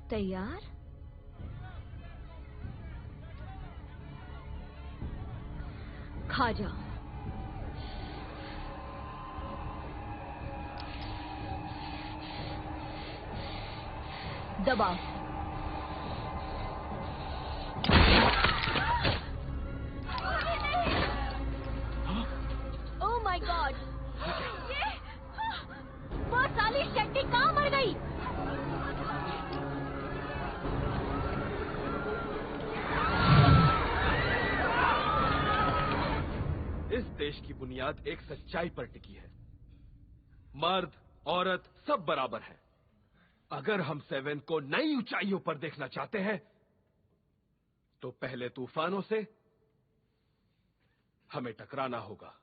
तैयार? खा जाओ। दबाओ। ओह माय गॉड, ये वो साली शेट्टी कहाँ मर गई? इस देश की बुनियाद एक सच्चाई पर टिकी है। मर्द औरत सब बराबर है। अगर हम सेवन को नई ऊंचाइयों पर देखना चाहते हैं तो पहले तूफानों से हमें टकराना होगा।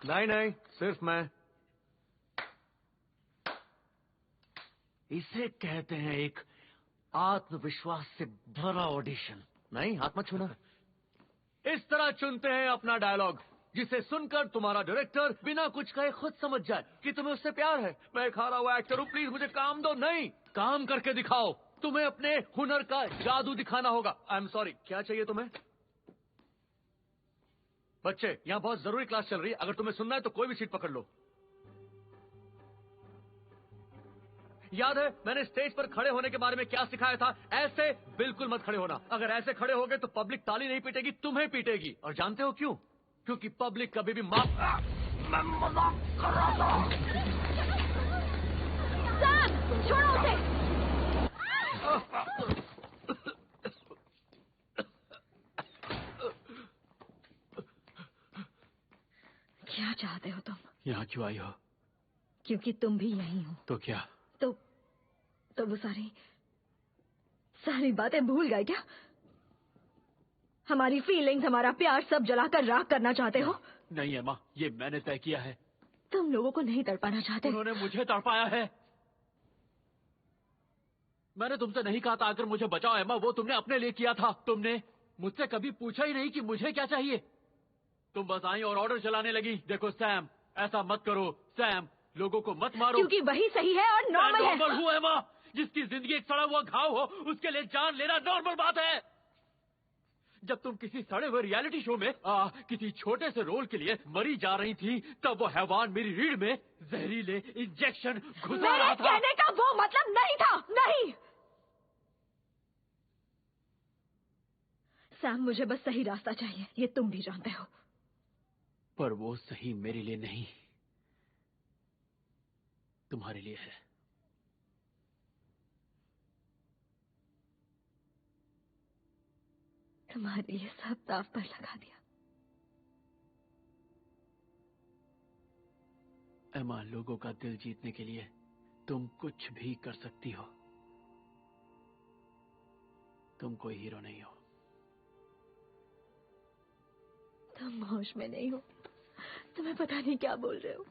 नहीं नहीं, सिर्फ मैं। इसे कहते हैं एक आत्मविश्वास से भरा ऑडिशन। नहीं, हाथ मत छूना। इस तरह चुनते हैं अपना डायलॉग, जिसे सुनकर तुम्हारा डायरेक्टर बिना कुछ कहे खुद समझ जाए कि तुम्हें उससे प्यार है। मैं एक हारा हुआ एक्टर हूं, प्लीज मुझे काम दो। नहीं, काम करके दिखाओ। तुम्हें अपने हुनर का जादू दिखाना होगा। आई एम सॉरी, क्या चाहिए तुम्हें? बच्चे, यहाँ बहुत जरूरी क्लास चल रही है। अगर तुम्हें सुनना है तो कोई भी सीट पकड़ लो। याद है मैंने स्टेज पर खड़े होने के बारे में क्या सिखाया था? ऐसे बिल्कुल मत खड़े होना। अगर ऐसे खड़े होगे तो पब्लिक ताली नहीं पीटेगी, तुम्हें पीटेगी। और जानते हो क्यों? क्योंकि पब्लिक कभी भी माफ। मैं मजाक कर रहा था। सैम, छोड़ो उसे। क्या चाहते हो तुम? यहाँ क्यों आई हो? क्योंकि तुम भी यही हो। तो क्या? तो वो सारी बातें भूल गए क्या? हमारी फीलिंग्स, हमारा प्यार सब जलाकर राख करना चाहते हो? नहीं एमा, ये मैंने तय किया है। तुम लोगों को नहीं तड़पाना चाहते। उन्होंने मुझे तड़पाया है। मैंने तुमसे नहीं कहा था आकर मुझे बचाओ एमा, वो तुमने अपने लिए किया था। तुमने मुझसे कभी पूछा ही नहीं कि मुझे क्या चाहिए। तुम बस आई और ऑर्डर चलाने लगी। देखो सैम, ऐसा मत करो। सैम, लोगों को मत मारो। क्योंकि वही सही है और नॉर्मल है। नॉर्मल हूँ एमा। जिसकी जिंदगी एक सड़ा हुआ घाव हो, उसके लिए जान लेना नॉर्मल बात है। जब तुम किसी सड़े हुए रियलिटी शो में किसी छोटे से रोल के लिए मरी जा रही थी, तब वो हैवान मेरी रीढ़ में जहरीले इंजेक्शन घुसा रहा था। कहने का वो मतलब नहीं था। नहीं सैम, मुझे बस सही रास्ता चाहिए, ये तुम भी जानते हो। पर वो सही मेरे लिए नहीं, तुम्हारे लिए है। तुम्हारे लिए सब दांव पर लगा दिया। एमा, लोगों का दिल जीतने के लिए तुम कुछ भी कर सकती हो। तुम कोई हीरो नहीं हो। तुम होश में नहीं हो। तुम्हें पता नहीं क्या बोल रहे हो।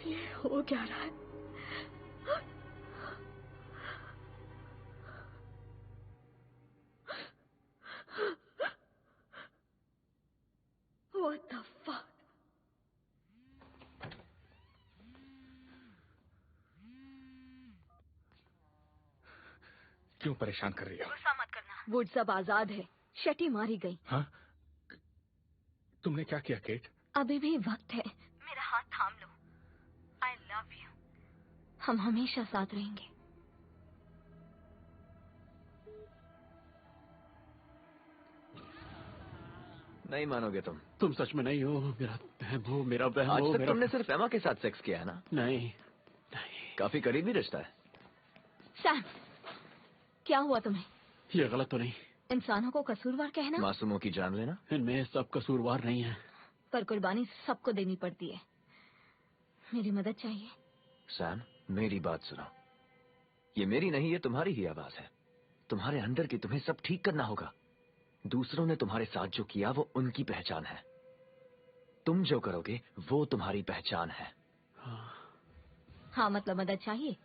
ये हो क्या रहा है? What the fuck? क्यों परेशान कर रही हो? गुस्सा मत करना। वुड्स अब आजाद है। शेट्टी मारी गई। हाँ? तुमने क्या किया केट? अभी भी वक्त है। मेरा हाथ थाम लो। I love you। हम हमेशा साथ रहेंगे। नहीं मानोगे तुम? तुम सच में नहीं हो। मेरा बहम हो, मेरा बहम आज हो। तक तुमने सिर्फ एमा के साथ सेक्स किया है ना? नहीं नहीं। काफी करीबी रिश्ता है। सैम, क्या हुआ तुम्हें? ये गलत तो नहीं? इंसानों को कसूरवार कहना? मासूमों की जान लेना? इनमें सब कसूरवार नहीं है। पर कुर्बानी सबको देनी पड़ती है। मेरी मदद चाहिए? सैम, मेरी बात सुनो। ये मेरी नहीं, ये तुम्हारी ही आवाज है। तुम्हारे अंदर की तुम्हें सब ठीक करना होगा। दूसरों ने तुम्हारे साथ जो किया वो उनकी पहचान है, तुम जो करोगे वो तुम्हारी पहचान है। हाँ मतलब मदद चाहिए?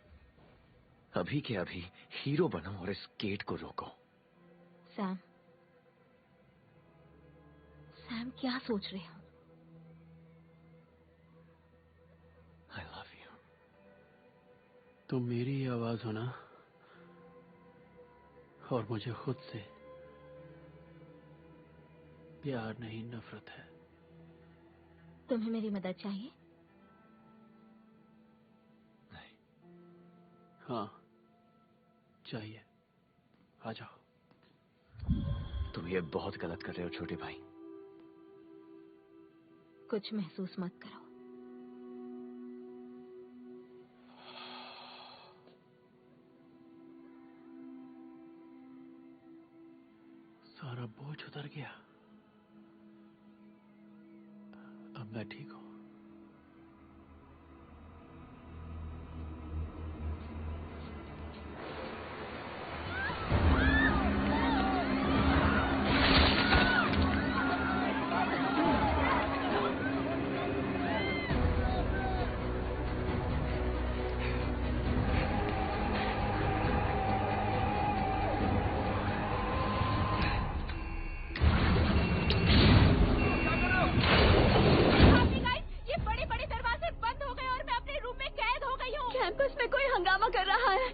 अभी के अभी हीरो बनो और इस गेट को रोको। सैम, सैम क्या सोच रहे हो? I love you. तुम मेरी ही आवाज हो ना, और मुझे खुद से प्यार नहीं नफरत है। तुम्हें मेरी मदद चाहिए? नहीं। हाँ चाहिए, आ जाओ। तुम ये बहुत गलत कर रहे हो छोटे भाई। कुछ महसूस मत करो। सारा बोझ उतर गया, अब मैं ठीक हूं। कैंपस में कोई हंगामा कर रहा है।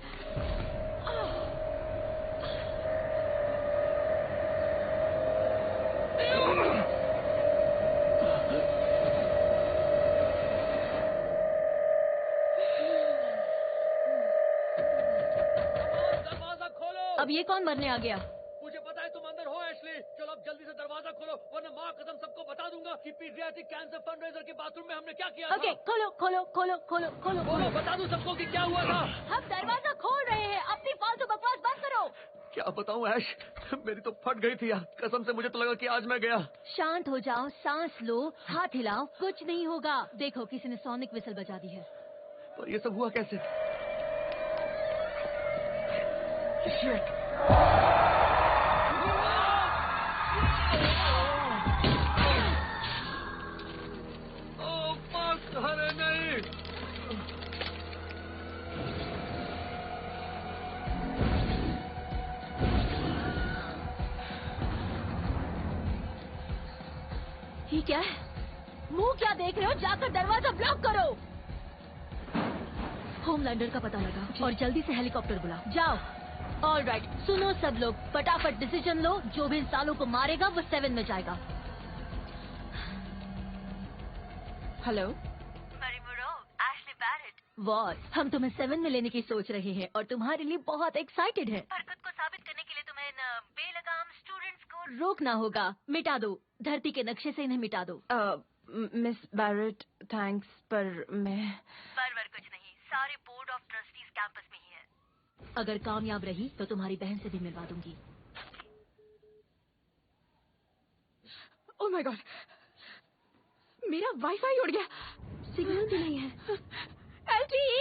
दरवाजा खोलो। अब ये कौन मरने आ गया? मुझे पता है तुम अंदर हो एशली। चलो अब जल्दी से दरवाजा खोलो, वरना माँ कसम सबको बता दूंगा कि पीडियाट्रिक कैंसर फंडरेजर के बाथरूम में हमने क्या किया ओके, था। खोलो खोलो खोलो खोलो खोलो बोलो, बता दूं सबको कि क्या हुआ था। हम दरवाजा खोल रहे हैं, अपनी फालतू बकवास बंद करो। क्या बताऊं ऐश, मेरी तो फट गई थी यार, कसम से मुझे तो लगा कि आज मैं गया। शांत हो जाओ, सांस लो, हाथ हिलाओ, कुछ नहीं होगा। देखो किसी ने सोनिक विसल बजा दी है। पर ये सब हुआ कैसे? अरे नहीं। ये क्या है? मुंह क्या देख रहे हो? जाकर दरवाजा ब्लॉक करो। होमलैंडर का पता लगा और जल्दी से हेलीकॉप्टर बुलाओ। जाओ। ऑलराइट, सुनो सब लोग, फटाफट डिसीजन लो। जो भी इंसानों को मारेगा वो 7 में जाएगा। Hello Ashley Barrett. वॉट? हम तुम्हें 7 में लेने की सोच रहे हैं और तुम्हारे लिए बहुत एक्साइटेड है। पर खुद को साबित करने के लिए तुम्हें इन बेलगाम स्टूडेंट्स को रोकना होगा। मिटा दो, धरती के नक्शे से इन्हें मिटा दो। मिस बैरेट थैंक्स, पर मैं पर कुछ नहीं। सारे बोर्ड ऑफ ट्रस्टीज कैंपस में ही है। अगर कामयाब रही तो तुम्हारी बहन से भी मिलवा दूंगी। ओह माय गॉड, मेरा वाईफाई उड़ गया, सिग्नल भी नहीं है। LTE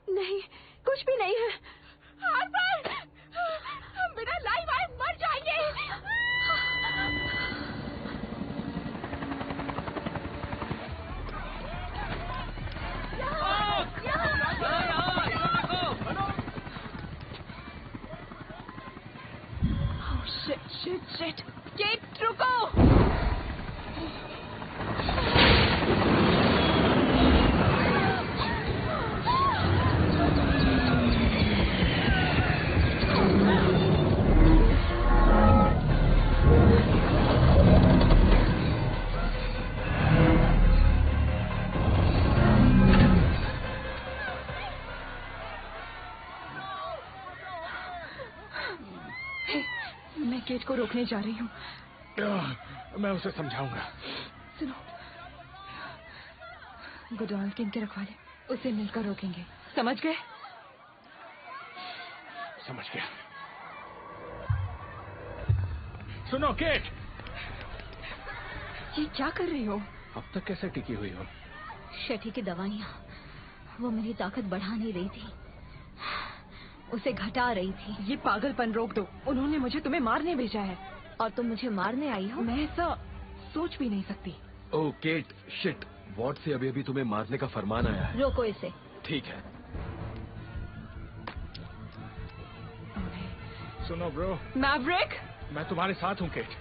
नहीं, कुछ भी नहीं है। हार्पर, हम बिना लाइव आए मर जाएंगे। शिट, गेट रुको। मैं गेट को रोकने जा रही हूँ। मैं उसे समझाऊंगा। सुनो, गुडॉल किंग के रखवाले उसे मिलकर रोकेंगे, समझ गए? समझ गया। सुनो केट, ये क्या कर रही हो? अब तक कैसे टिकी हुई हो? शठी की दवाइयाँ, वो मेरी ताकत बढ़ा नहीं रही थी। उसे घटा रही थी। ये पागलपन रोक दो। उन्होंने मुझे तुम्हें मारने भेजा है। और तुम मुझे मारने आई हो? मैं ऐसा सोच भी नहीं सकती। ओह केट, शिट, वार्ड से अभी अभी तुम्हें मारने का फरमान आया है। रोको इसे। ठीक है। सुनो ब्रो, मैवरिक, मैं तुम्हारे साथ हूँ केट।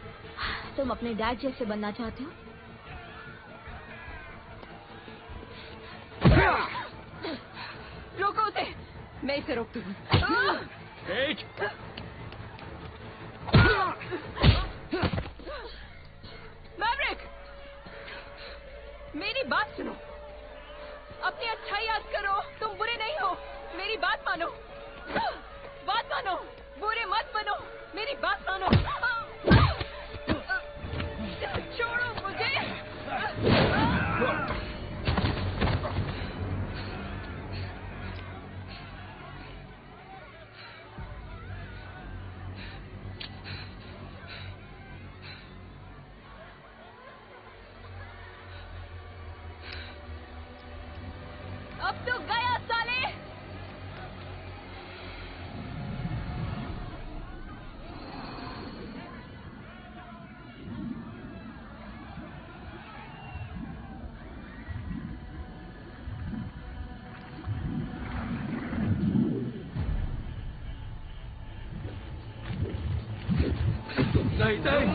तुम अपने डैड जैसे बनना चाहते हो? रोको उसे। मैं इसे रोकती हूँ। केट, मैवरिक, मेरी बात सुनो। अपनी अच्छाई याद करो। तुम बुरे नहीं हो। मेरी बात मानो। बात मानो। बुरे मत बनो। मेरी बात मानो। छोड़ो मुझे। अब तो गया साले। नहीं नहीं,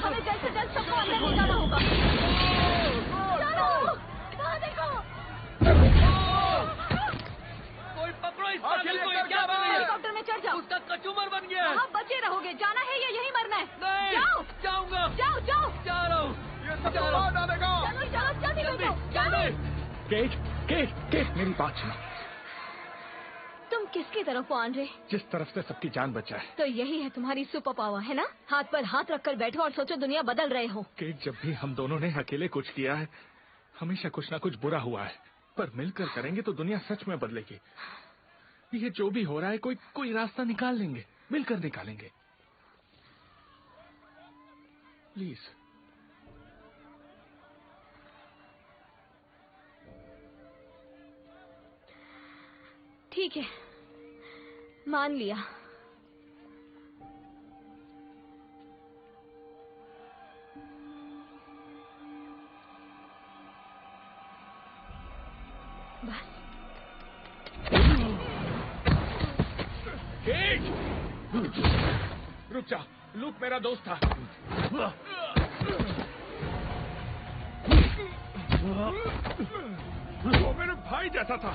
हमें जल्द से जल्द सबको अंदर ले जाना होगा। चलो, वहाँ देखो। कोई पकड़ो इस पागल को, ये क्या बन रही है? हेलीकॉप्टर में चढ़ जाओ। उसका कचूमर बन गया है। वहाँ बचे रहोगे। जाना है या यहीं मरना है? नहीं, जाओ जाऊंगा, जाओ जाओ। जा रहा हूँ। ये सब बर्बाद आ देगा। चलो चलो जल्दी जल्दी भेजो। जल्दी। केट, केट, केट, मेरी बात सुनो। तुम किसकी तरफ हो आंद्रे? जिस तरफ से सबकी जान बचाए। तो यही है तुम्हारी सुपर पावर, है ना? हाथ पर हाथ रखकर बैठो और सोचो दुनिया बदल रहे हो। केट, जब भी हम दोनों ने अकेले कुछ किया है, हमेशा कुछ ना कुछ बुरा हुआ है। पर मिलकर करेंगे तो दुनिया सच में बदलेगी। ये जो भी हो रहा है, कोई रास्ता निकाल लेंगे। मिलकर निकालेंगे। प्लीज। ठीक है, मान लिया। बस केट! रुक जा, लूक मेरा दोस्त था। वो मेरे भाई जैसा था।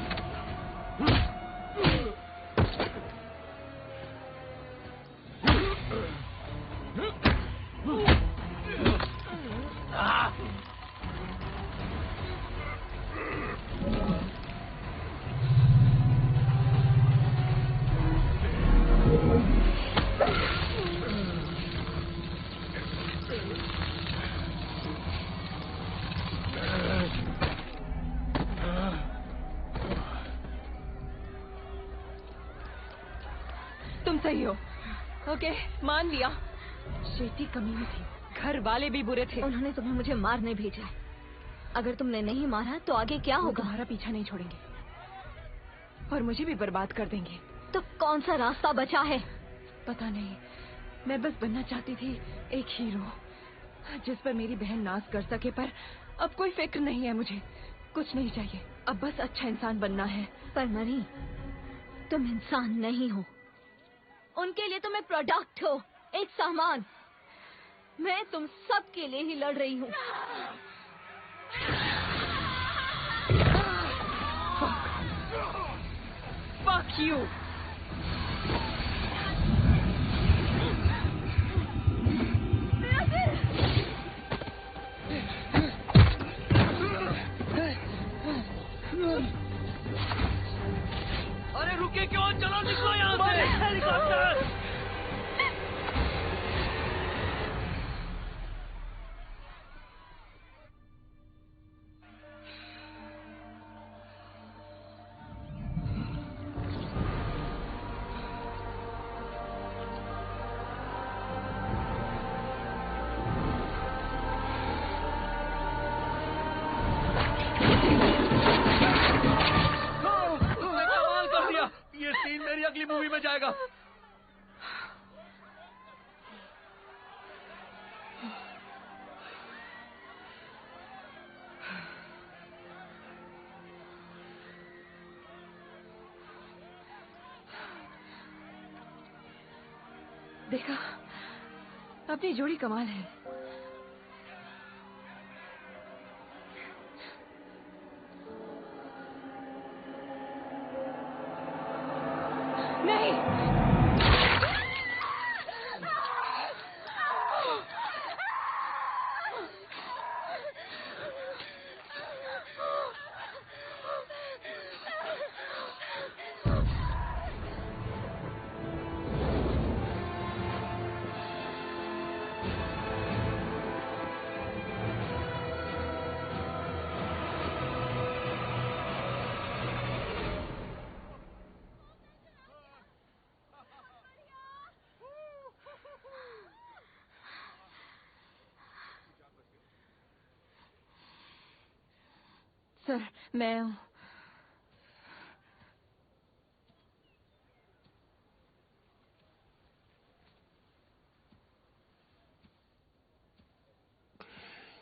तुम सही हो। ओके, मान लिया। शेटी कमीनी थी, घर वाले भी बुरे थे। उन्होंने तुम्हें मुझे मारने भेजा है। अगर तुमने नहीं मारा तो आगे क्या वो होगा? तुम्हारा पीछा नहीं छोड़ेंगे और मुझे भी बर्बाद कर देंगे। तो कौन सा रास्ता बचा है? पता नहीं, मैं बस बनना चाहती थी एक हीरो जिस पर मेरी बहन नाज कर सके, पर अब कोई फिक्र नहीं है मुझे। कुछ नहीं चाहिए, अब बस अच्छा इंसान बनना है। पर मरी, तुम इंसान नहीं हो। उनके लिए तुम एक प्रोडक्ट हो, एक सामान। मैं तुम सब के लिए ही लड़ रही हूँ। Fuck you! अरे रुके क्यों? चलो निकलो यहाँ से। हेलीकॉप्टर। मेरी अगली मूवी में जाएगा। देखा, अपनी जोड़ी कमाल है। नहीं, सर, मैं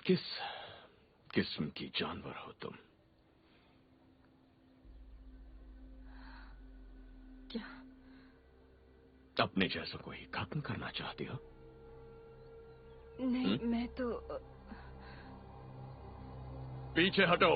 किस किस्म की जानवर हो तुम? क्या? अपने जैसों को ही खत्म करना चाहती हो? नहीं, मैं तो पीछे हटो।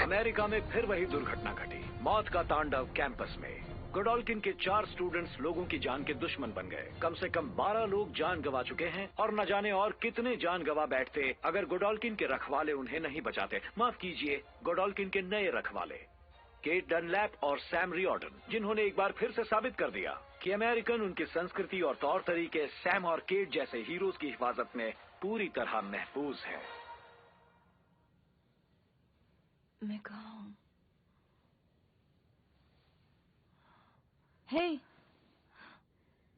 अमेरिका में फिर वही दुर्घटना घटी। मौत का तांडव कैंपस में। गोडोल्किन के 4 स्टूडेंट्स लोगों की जान के दुश्मन बन गए। कम से कम 12 लोग जान गंवा चुके हैं और न जाने और कितने जान गंवा बैठते अगर गोडोल्किन के रखवाले उन्हें नहीं बचाते। माफ कीजिए, गोडोल्किन के नए रखवाले केट डनलैप और सैम रियॉर्डन, जिन्होंने एक बार फिर से साबित कर दिया कि अमेरिकन उनकी संस्कृति और तौर तरीके सैम और केट जैसे हीरोज की हिफाजत में पूरी तरह महफूज है। मैं कहाँ हूँ? हे